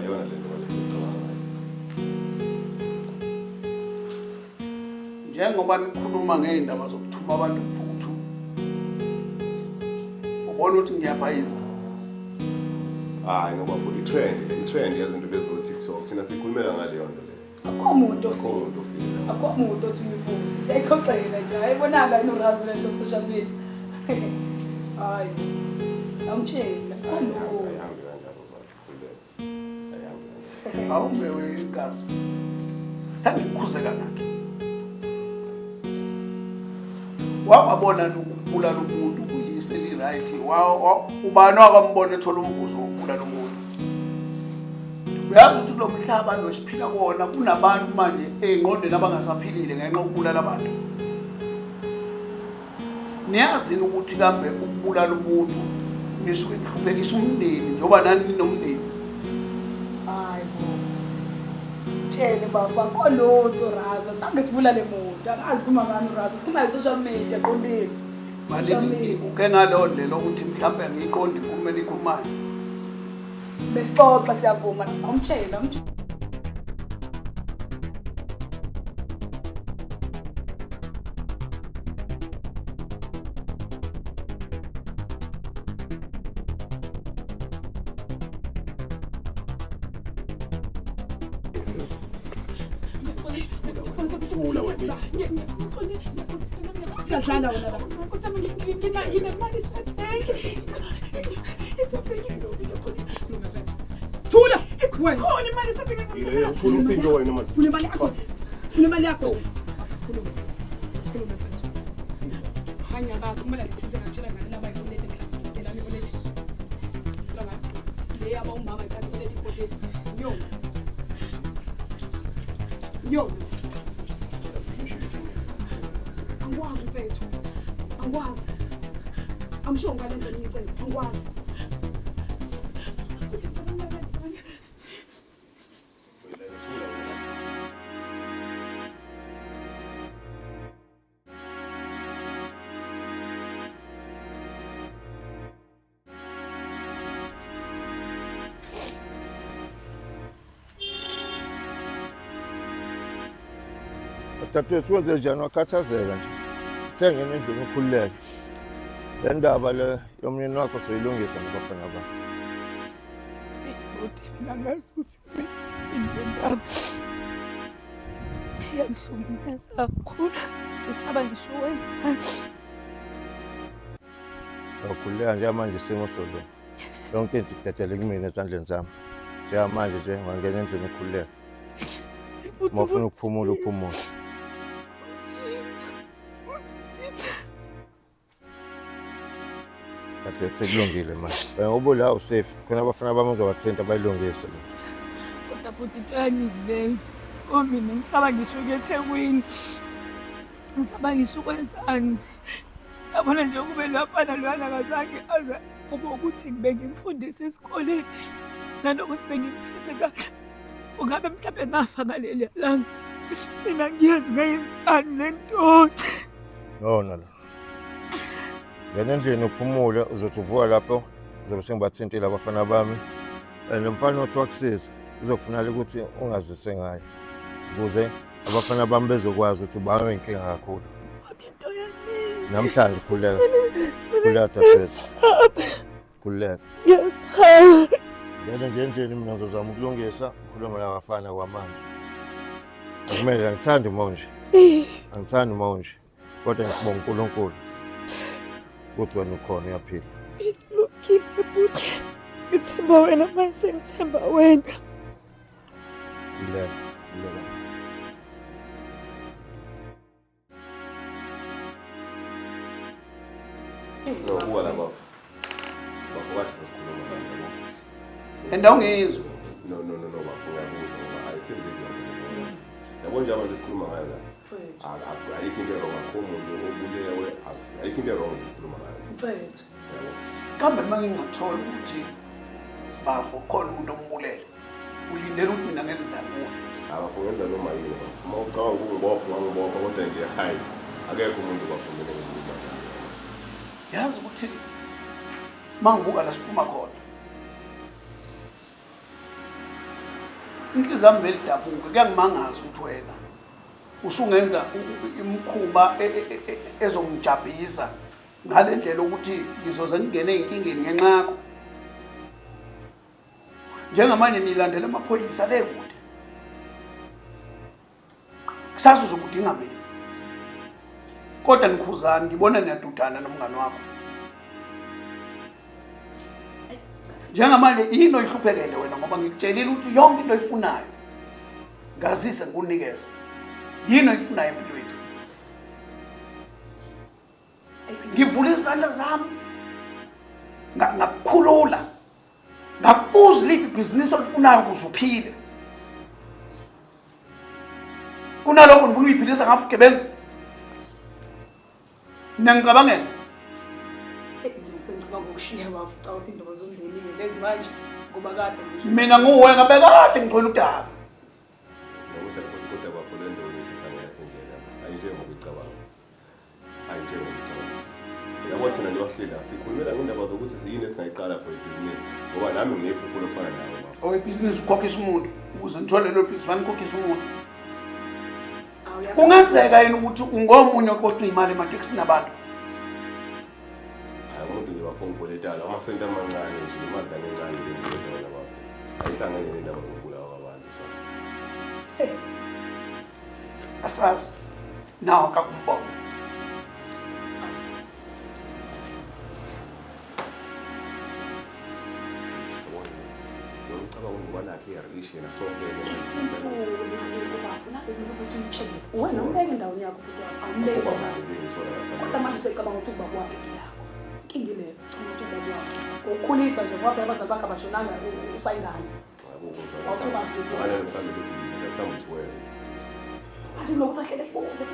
Yona le nto ngicabanga. Njengoba nikhuluma ngeindaba zokuthuma abantu phuthu. Ubona ukuthi ngiyaphayiza. Hayi ngoba for i-trend yezinto bezo TikTok sina sikhulumela ngale yonto le. Akho umuntu othi umphuthu. Siyayixoxela nje. Ayibonanga inorazi lento social media. Hayi. Amtshela. Awungewe igazi. Sangikhuze kanaki. Wababona ukubulala umuntu kuyiseli right. Ubani wakambona ethola umvuzo wokubulala umuntu. Uyazi ukuthi lo mhlaba lo siphila kuona kunabantu manje engqondweni abangasaphilile ngenxa yokubulala abantu. Niyazi ukuthi kambe ukubulala umuntu nisuke nihluphekisa umndeni njoba nani nomndeni. Hayibo. Tshele baba kolotho razo sange sibulale muntu akazi kuma ngani razo sikhuluma e-social media qondeni. Manje uke ngalo ndlela ukuthi mhlawumbe ngiqondi kumele ikhulumane. Besixoxa siyavuma samtshela siyadlala wena la nginemali sethenke isifike Thula! Wena khona imali sephinga. Ufuna umsindo wena manje. Sifuna imali yakho. Sifuna imali yakho. Sikhulume. Sikhulume mfethu. Hanya la kumele ngithize ngitshela ngale laba ikoleti mhlawumbe. Ngela ikoleti. Langa. Le yaba umama ikathi ikoleti ikoleti. Yo. Angwazi mfethu. Angwazi. Angisho ngalenze ngicela angikwazi. Dadewethu kwenze njani wakhathazeka nje. Sengena endlini ukhululeke. Le ndaba le yomyeni wakho soyilungisa ngabafana bakho. Mina ngazi ukuthi indaba yangihlukumeza kakhulu. Ngisaba ngisho wenzani. Ukhululeka njengamanje isimo solo. Yonke into idedele kumina ezandleni zami. Njengamanje nje ngangena endlini ukhululeka. Mawufuna ukuphumula uphumule. Dadewethu sekulungile manje. Ngoba la usafe khona abafana bami uzobathinta bayilungise lo. Kodwa futhi into yangileyo. Mina ngisaba ngisho eThekwini. Ngisaba ngisho ukwenzani. Yabona nje kube lafana lwana ngazange aza kube ukuthi ngibe ngimfundise esikoleni. Nanokuthi bengimphethe kahle. Ungabe mhlawumbe ngafa ngaleli langa. Mina ngiyazi ngayenzani lento. No. Ngena endlini uphumule uzothi uvuka lapho uzobe sengibathintile abafana bami. Lo mfana othi wakusiza uzokufunala ukuthi ungazise ngaye ukuze abafana bami bezokwazi ukuthi bawe inkinga kakhulu. Into yani. Namhlanje khuleka. Khuleka dadewethu. Khuleka. Yes. Ngena nje endlini mina ngizozama ukulungisa ukhuluma nabafana kwamanje. Akumele ngithande manje. Angithandi manje. Kodwa ngisibonga uNkulunkulu. Ukuthi wena ukhona uyaphila. Lokhiphe buthi. Ngithemba wena mase ngithemba wena. Khuleka. Nokuwa la bafu. Bafukathi sesikhuluma ngalo. And awungizwa. No bafu ngiyakuzwa ngoba ayisenzeki lokho. Yabo nje abantu sikhuluma ngayo la. Ayikho into wrong akho umuntu obulewe ayikho into wrong sikhuluma ngayo. Mfethu. Kambe mangingathola ukuthi bafo khona umuntu ombulele. Ulindele ukuthi mina ngenze njani kuwe. Abafungenza noma yini. Uma ucabanga ukungibopha ngangibopha kodwa nje hayi akekho umuntu bafundele ngikuba. Yazi ukuthi mangibuka la siphuma khona. Inhliziyo yami belidabuka kuyangimangaza ukuthi wena usungenza imkhuba ezongijabhisa ngale ndlela ukuthi ngizoze ngingene einkingeni ngenxa yakho. Njengamanje nilandela amaphoyisa le kude. Kusasa uzokudinga mina. Kodwa nikhuzani ngibona niyadudana nomngane wakho. Njengamanje yini oyihluphekele wena ngoba ngikutshelile ukuthi yonke into oyifunayo ngazise ngikunikeza. Yini oyifunayo empilweni? Ngivula izandla zami ngakukhulula. Ngakubuza liphi ibhizinisi olifunayo ukuze uphile. Kunalokho ngifuna uyiphilisa ngabugebengu. Nangicabangela. Sengicabanga ukushiya bafu ukuthi indaba zomndeni lezi manje ngoba kade mina nguwe ngabe kade ngicela udaba. Kodwa bafulenze ukuthi ngeke indlela. Ayinje ngokucabanga. Yabo sina nje bahlila sikhulumela ngendaba zokuthi siyini esingayiqala for ibhizinisi ngoba nami nginephupho lokufana nawe baba. Ibhizinisi ukhokhisa umuntu ukuze ngithole lo bhizinisi banikhokhisa umuntu. Kungenzeka yini ukuthi ungomunye oqoqa imali ematekisini abantu? Umuntu nje bafuna ukuboletala amasenti amancane nje imali kancane nje baba. Ayihlangene nendaba zokubulawa kwabantu so. Asazi nawo kakumbona. Wena umbeke endaweni yakho awumbeke kodwa manje usecabanga ukuthi ubaba wakhe yakho inkingi leyo ukuthi ubaba wakho ukhulisa nje ngoba abazali bakhe abashonanga usayingane athi nokuthi ahlele kuze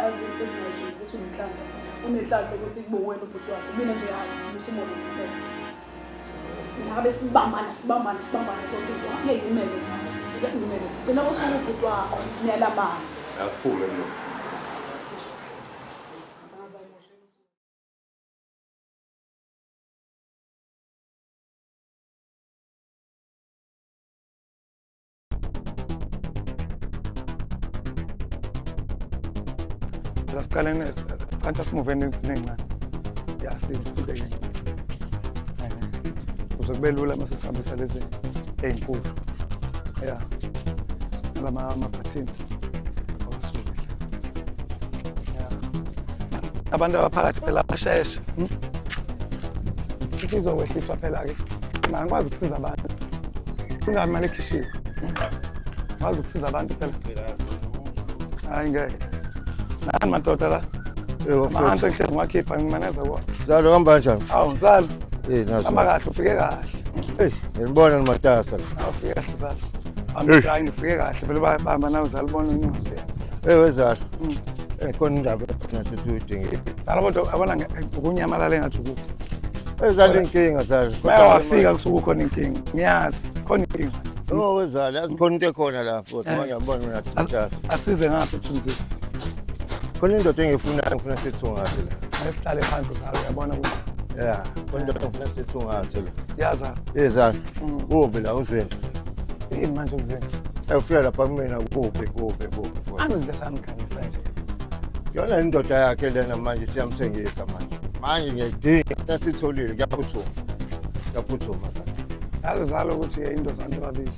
azinto ezingajiyo ukuthi unenhlanhla unenhlanhla ukuthi kube wena ubhuti wakhe mina nje hayi usibona kuphela ngabe sibambana sonke nje ngeke ngimele gcina usuku ubhuti wakho niyalabana asiphume lo Siqale can't move anything encane. Yeah, sibeke. Uzokube lula mase sihambisa lezi ezinkulu. Yeah. Amaphathini. Awasuke. Yeah. Abantu abaphakathi phela basheshe. Izowehliswa phela ke. Ngakwazi ukusiza abantu. Kungabi mali ekhishiwe. Ngakwazi ukusiza abantu phela. Hayi ngeke. Nani madoda la? Manje ngihlezi ngiwakhipha ngimaneza kwa. Zalo hamba kanjani? Awu mzalo. Naso. Hamba kahle ufike kahle. Ngibona nimatasa la. Ufike kahle zalo. Hayi ngifike kahle vele bahamba nawe zalo bona ungasebenza. Wezalo. Khona indaba esithina sithi uyidingile. Zalo bodwa abona ukunyamalala engathi ukufa. Wezalo inkinga zalo. Bayawafika kusuku khona inkinga. Ngiyazi khona inkinga. Wezalo yazi khona into ekhona la futhi manje ngibona mina thathasa. Asize ngathi uthunzile. Khona indoda ngifuna sithungathe la. Asihlale phansi zalo uyabona ukuthi. Yeah, khona indoda ngifuna sithungathe la. Yaza. Yezalo. Ubi la uzinto. Yini manje uzinto? Ufika lapha kumina kuphi. Angizinto sangikhanyisa nje. Yona indoda yakhe lena manje siyamthengisa manje. Manje ngiyidinga sitholile kuyaphuthuma zalo. Yazi zalo ukuthi into zanto ababili.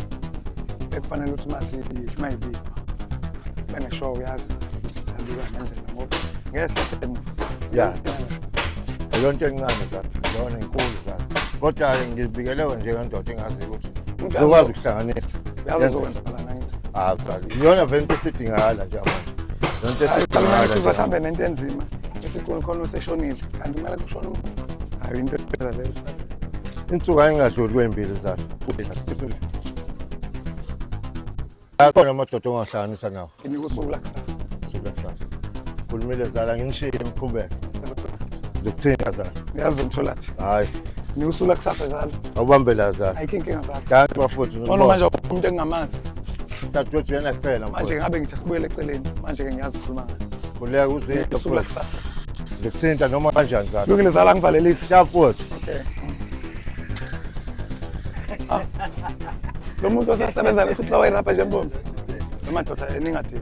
Ekufanele ukuthi mayibikwa. Bene show uyazi ukuthi sihambile ngendlela ngoba ngesikhathi emfusa. Yeah. Ayonto encane zalo. Yona inkulu zalo. Kodwa ngibikelewe nje ngendoda engazi ukuthi uzokwazi ukuhlanganisa. Uyazi ukwenza la ngithi. Cha. Yona vento esidingakala nje manje. Yonto esidingakala. Uzahambe nento enzima. Isikhulu khona useshonile. Kanti kumele kushone umuntu. Hayi into phela leyo zalo. Insuku ayingadluli kwempilo zalo. Khona amadoda ongahlanganisa nawo. Imikusuku la kusasa. Usuku la kusasa. Kulumile zala nginishiye imqhubeko. Zokuthenga zala. Uyazi umthola phi? Hayi. Imikusuku la kusasa zalo. Awubambe la zala. Ayikho inkinga zalo. Kanti bafuthi Bona manje umuntu engingamazi. Dadewethu yena kuphela manje. Manje ngabe ngithi sibuyele eceleni. Manje ke ngiyazi ukukhuluma ngayo. Kuleka uzinto usuku la kusasa. Zokuthinta noma kanjani zalo. Lokile zala ngivalelisa. Shafuthi. Okay. Lo muntu osasebenza futhi lawa lapha nje mbona. Amadoda eningadini.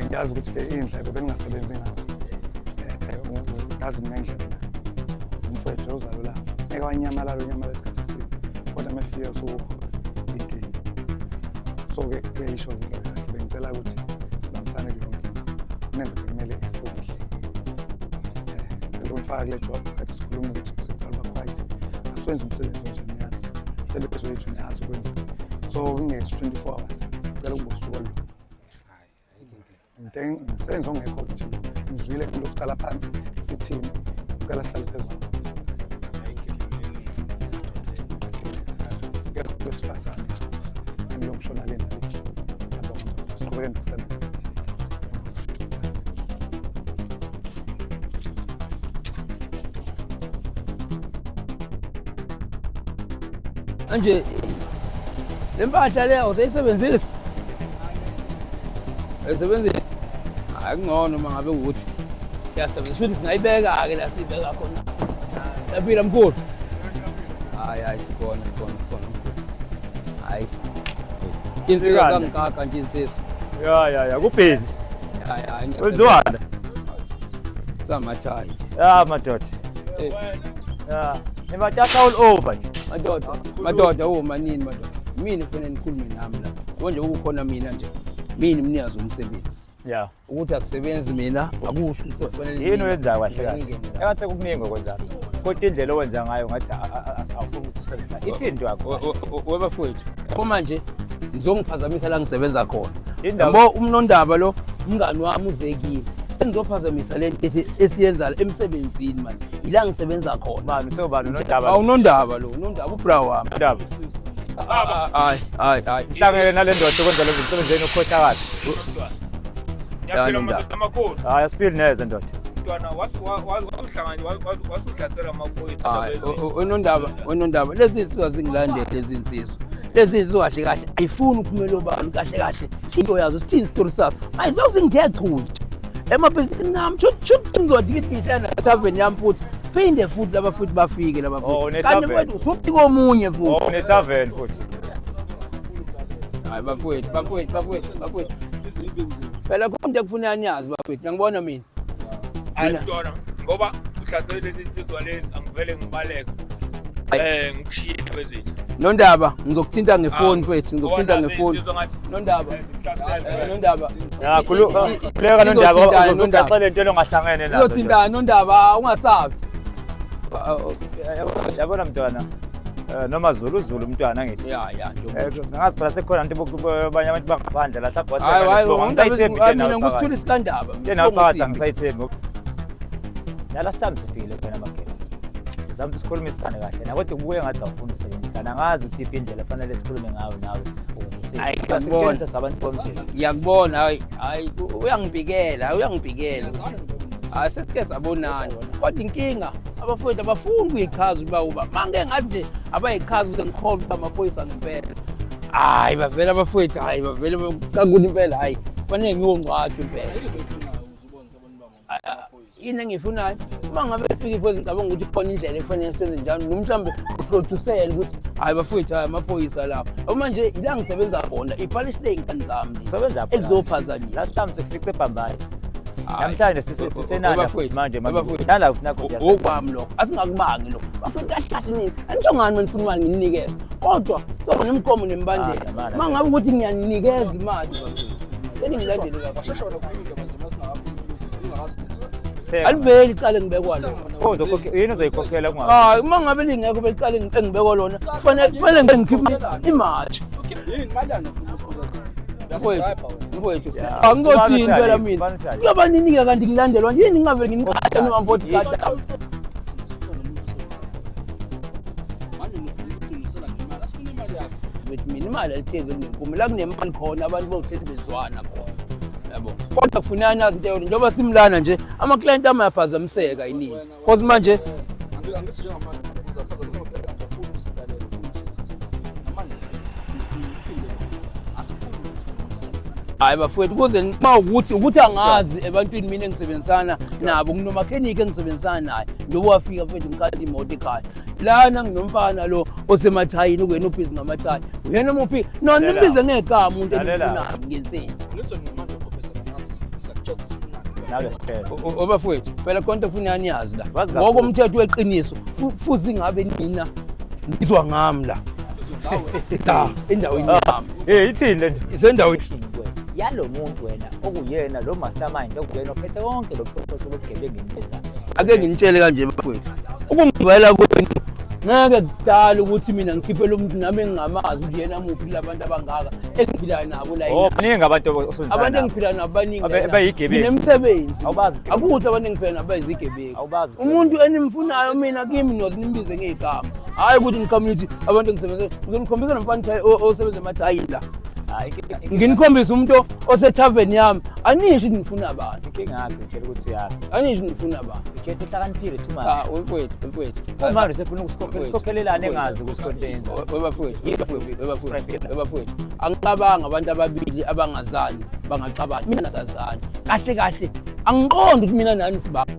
Ngiyazi ukuthi ke indlela beningasebenzi ngathi. Ngazi ngendlela. Mfowethu uzalo la. Eke wanyamalala isikhathi eside. Kodwa mefika usuku inkinga. So ke kuyisho ke bengicela ukuthi sibambisane yonke. Kunento kumele isifunde. Ngifaka le job kathi sikhuluma ukuthi sicela bakwethu. Asiwenze umsebenzi nje niyazi. Sebenze wethu niyazi ukwenza. So nginesi 24 hours. Ngicela ukubusuku lo. Senze ongekho nje. Ngizwile into osikala phansi sithini. Ngicela sihlale phezulu. Besifazane. Ngiyongishona lena le. Yabona. Siqhubeke nokusebenza. Manje lempahla leyo usayisebenzile? Ayisebenzile? Hayi kungcono uma ngabe ukuthi yasebenza futhi singayibeka ke la sibeka khona. Yaphila mkhulu. Hayi khona. Hayi. Insika ngikaka nje insisa. Ya kubhizi. Hayi. Uzwana. Samathali. Ya madoda. Ya. Nibathatha all over nje. Madoda manini madoda. Mina kufanele nikhulume nami la. Konje ukukhona mina nje. Mina umnikazi womsebenzi. Yeah. Ukuthi akusebenzi mina akusho ukuthi kufanele yini oyenza kahle kahle. Engathi kuningi okwenza. Kodwa indlela owenza ngayo ngathi awufuni ukuthi usebenza. Ithi into yakho. Webafowethu. Ngoba manje ngizongiphazamisa la ngisebenza khona. Yabo umnondaba lo umngani wami uzekile. Sengizophazamisa lento esiyenza emsebenzini manje. Ila ngisebenza khona. Manje usebani unondaba? Awunondaba lo, unondaba ubra wami. Ndaba. Hayi. Hlangene nale ndoda okwenza lezo msebenzeni ukhohlakala. Ngiyaphila amadoda amakhulu. Hayi asipili neze ndoda. Mntwana wasuhlasela amaphoyisa. Unondaba lezi nsizwa zingilandele lezi nsizwa. Lezi nsizwa kahle kahle ayifuni uphumela obani kahle kahle. Into yazo sithini story sazo. Manje bazingiyaqhutha. Emabhizinisi nami shothi ngizothi ngihlala tavern yami futhi. Phinde futhi laba futhi bafike laba futhi. Kanti wethu usuthi komunye futhi. Oh ne tavern futhi. Hayi bafowethu. Phela konke kufuneka niyazi bafowethu. Ngibona mina. Hayi mntwana ngoba uhlasele lezi nsizwa lezi angivele ngibaleka. Ngikushiye bezethu. Nondaba ngizokuthinta ngefoni mfethu ngizokuthinta ngefoni. Nondaba. Ya khuleka Nondaba uzoxoxa into ongahlangene nazo. Uzothintana Nondaba ungasabi. Yabona mntwana. Noma Zulu mntwana ngithi. Ya ngazi phela sekhona into abanye abantu bangaphandle la hlapha mina ngikuthula isikandaba. Yena phakathi angisayithembi. Last time sifikile phela magela. Sizama ukukhulumisana kahle nakodwa kubuye ngathi awufuna ukusebenzisana ngazi ukuthi iphi indlela fanele sikhulume ngayo nawe ukuze hayi ngiyakubona sabantu bomthetho. Ngiyakubona hayi uyangibikela sesike sabonana kodwa inkinga abafowethu abafuni ukuyichaza uba mange ngathi nje abayichaza ukuthi ngikholwa ukuthi amaphoyisa ngempela. Hayi bavela abafowethu bavela kakhulu impela hayi fanele ngiyongcwatsha impela. Yini engiyifunayo uma ngabe fika iphoyisa ngicabanga ukuthi khona indlela efanele senze njalo nomhlambe uproducele ukuthi hayi bafowethu amaphoyisa lapho manje ila ngisebenza khona iphalishile ingane zami sebenza khona elizophazamisa last time sifice eBhambayi namhlanje sisenana manje nala nakho okwami lokho asingakubangi lokho bafowethu kahle kahle nini anishongani manifuna imali nginikeze kodwa soba nemgomo nembandela uma ngabe ukuthi ngiyanikeza imali bafowethu ngilandele kakhulu aliveli icala ngibekwa lona yini uzoyikhokhela kungabe uma ngabe lingekho belicala engibekwa lona kufanele ngikhiphe imali mfowethu angizothini phela mina kuyabaninike kanti ngilandelwa yini ngingaveli ngingiqhatha noma bodyguard mina imali alitheze kunenkume la kunemali khona abantu bokuhlethi bezwana khona yabo kodwa kufuneka nazi into yona njengoba simlana nje ama-client ami ayaphazamiseka yiningi because manje hayi bafowethu kuze uma ukuthi angazi ebantwini mina engisebenzisana nabo nginomakhenikhi engisebenzisana naye njengoba wafika mfethu ngikade imoto ekhaya lana nginomfana lo osemathayini ukuwena ubhizi ngamathayi uyena muphi nona nimbize ngegama umuntu engifunayo ngensini obafowethu phela konke kufuneka niyazi la ngokomthetho weqiniso futhi ngabe nina ngizwa ngami la endaweni yami ithini le nto isendaweni yalo muntu wena okuyena lo mastermind okuyena ophethe konke lo buchwepheshe bobugebengu ngempela ake ngintshele kanje bafowethu ukungivela kwenu ngeke kudala ukuthi mina ngikhiphe lo muntu nami engingamazi ukuthi yena muphi labantu abangaka engiphila nabo la yini baningi abantu engiphila nabo baningi abayigebengu nginemsebenzi akuthi abantu engiphila nabo bayizigebengu umuntu enimfunayo mina kimi nozi nimbize ngegama hayi ukuthi ni-community abantu engisebenza ngizonikhombisa nomfana osebenza emathayini la nginikhombisa umuntu osethaveni yami anisho ngifuna abantu inkinga yakho ngitshela ukuthi uyazi anisho ngifuna abantu ukhethe hlakaniphile thuma mfowethu manje sefuna ukusikhokhelelana engazi ukusikontenza webafowethu angicabanga abantu ababili abangazani bangaqabana mina nasazani kahle kahle angiqondi ukuthi mina nani sibaba